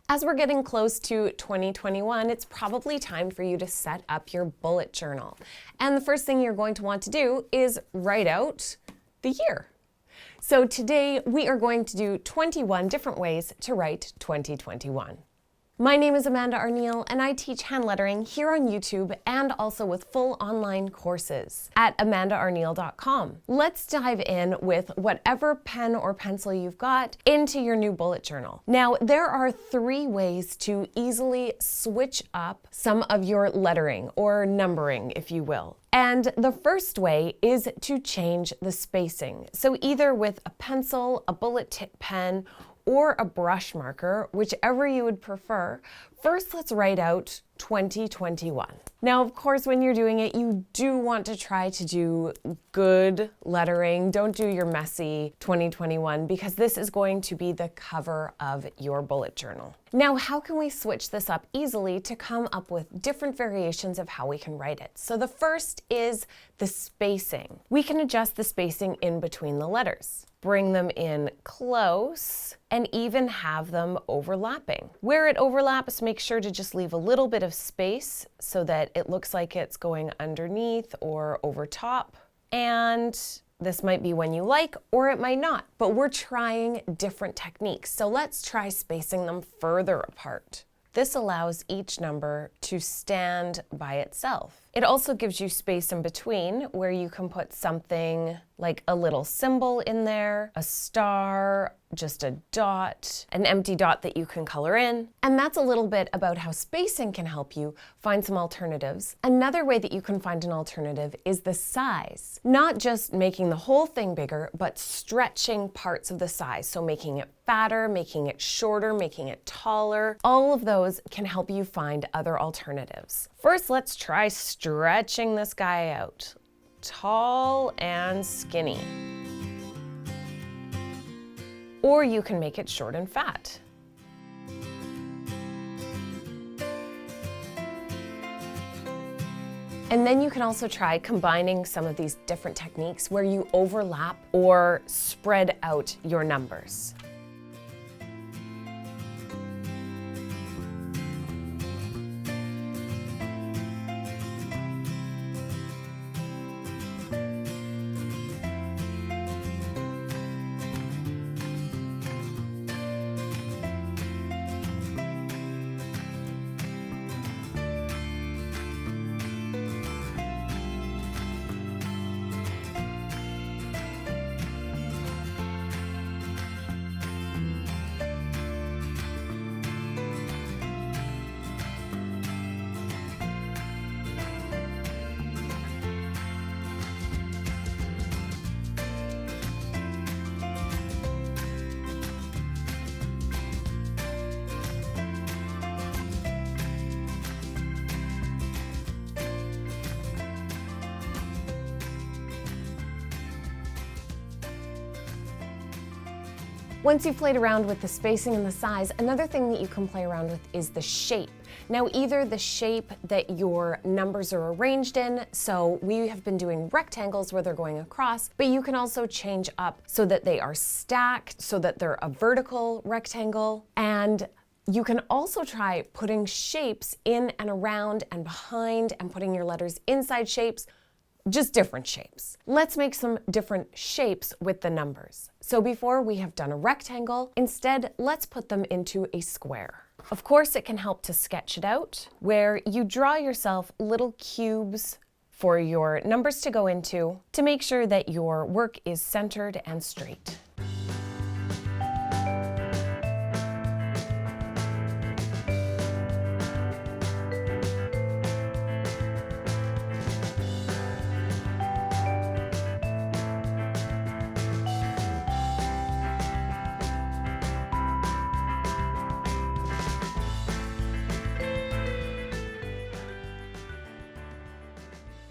As we're getting close to 2021, it's probably time for you to set up your bullet journal. And the first thing you're going to want to do is write out the year. So today we are going to do 21 different ways to write 2021. My name is Amanda Arneill, and I teach hand lettering here on YouTube and also with full online courses at amandaarneill.com. Let's dive in with whatever pen or pencil you've got into your new bullet journal. Now, there are 3 ways to easily switch up some of your lettering or numbering, if you will. And the first way is to change the spacing. So either with a pencil, a bullet tip pen, or a brush marker, whichever you would prefer. First, let's write out 2021. Now, of course, when you're doing it, you do want to try to do good lettering. Don't do your messy 2021 because this is going to be the cover of your bullet journal. Now, how can we switch this up easily to come up with different variations of how we can write it? So the first is the spacing. We can adjust the spacing in between the letters. Bring them in close and even have them overlapping. Where it overlaps, make sure to just leave a little bit of space so that it looks like it's going underneath or over top. And this might be one you like or it might not, but we're trying different techniques. So let's try spacing them further apart. This allows each number to stand by itself. It also gives you space in between where you can put something like a little symbol in there, a star, just a dot, an empty dot that you can color in. And that's a little bit about how spacing can help you find some alternatives. Another way that you can find an alternative is the size. Not just making the whole thing bigger, but stretching parts of the size. So making it fatter, making it shorter, making it taller. All of those can help you find other alternatives. First, let's try stretching this guy out. Tall and skinny. Or you can make it short and fat. And then you can also try combining some of these different techniques where you overlap or spread out your numbers. Once you've played around with the spacing and the size, another thing that you can play around with is the shape. Now, either the shape that your numbers are arranged in, so we have been doing rectangles where they're going across, but you can also change up so that they are stacked, so that they're a vertical rectangle. And you can also try putting shapes in and around and behind and putting your letters inside shapes. Just different shapes. Let's make some different shapes with the numbers. So before we have done a rectangle, instead let's put them into a square. Of course, it can help to sketch it out where you draw yourself little cubes for your numbers to go into to make sure that your work is centered and straight.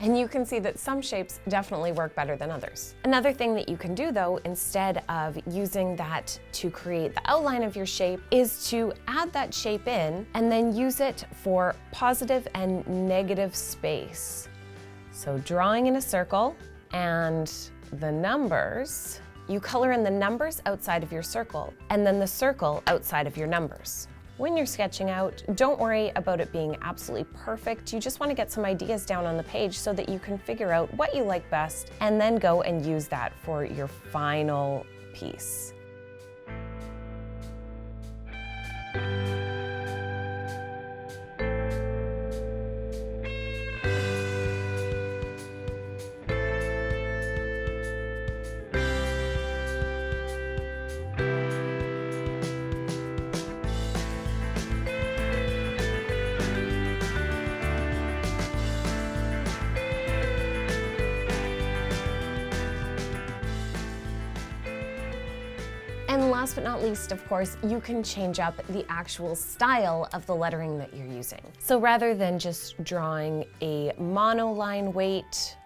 And you can see that some shapes definitely work better than others. Another thing that you can do though, instead of using that to create the outline of your shape, is to add that shape in and then use it for positive and negative space. So drawing in a circle and the numbers, you color in the numbers outside of your circle and then the circle outside of your numbers. When you're sketching out, don't worry about it being absolutely perfect. You just want to get some ideas down on the page so that you can figure out what you like best and then go and use that for your final piece. And last but not least, of course, you can change up the actual style of the lettering that you're using. So rather than just drawing a monoline weight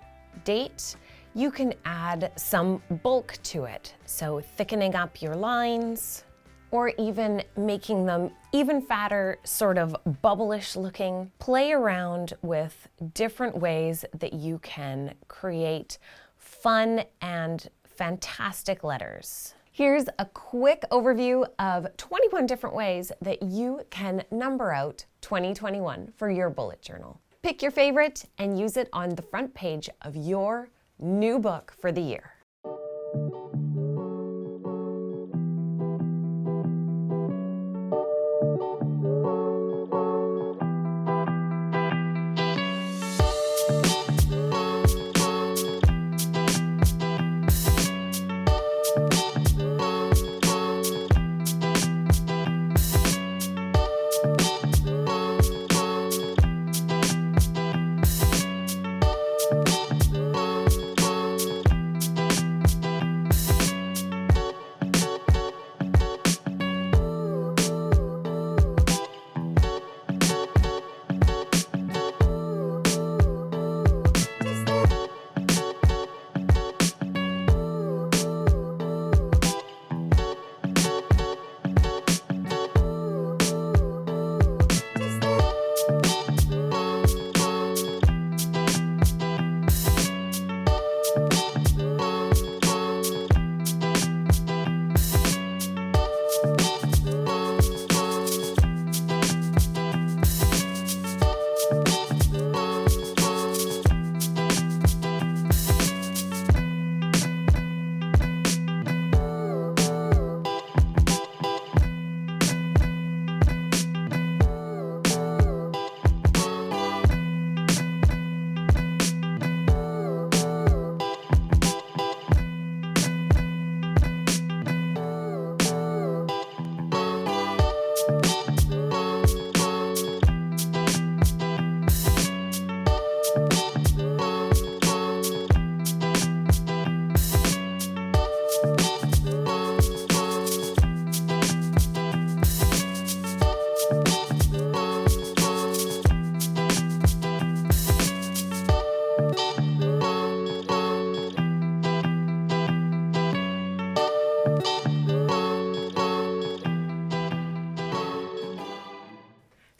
date, you can add some bulk to it. So thickening up your lines, or even making them even fatter, sort of bubblish looking. Play around with different ways that you can create fun and fantastic letters. Here's a quick overview of 21 different ways that you can number out 2021 for your bullet journal. Pick your favorite and use it on the front page of your new book for the year.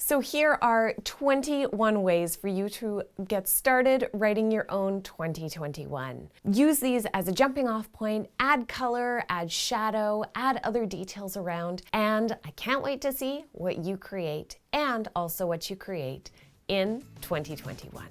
So here are 21 ways for you to get started writing your own 2021. Use these as a jumping off point, add color, add shadow, add other details around, and I can't wait to see what you create and also what you create in 2021.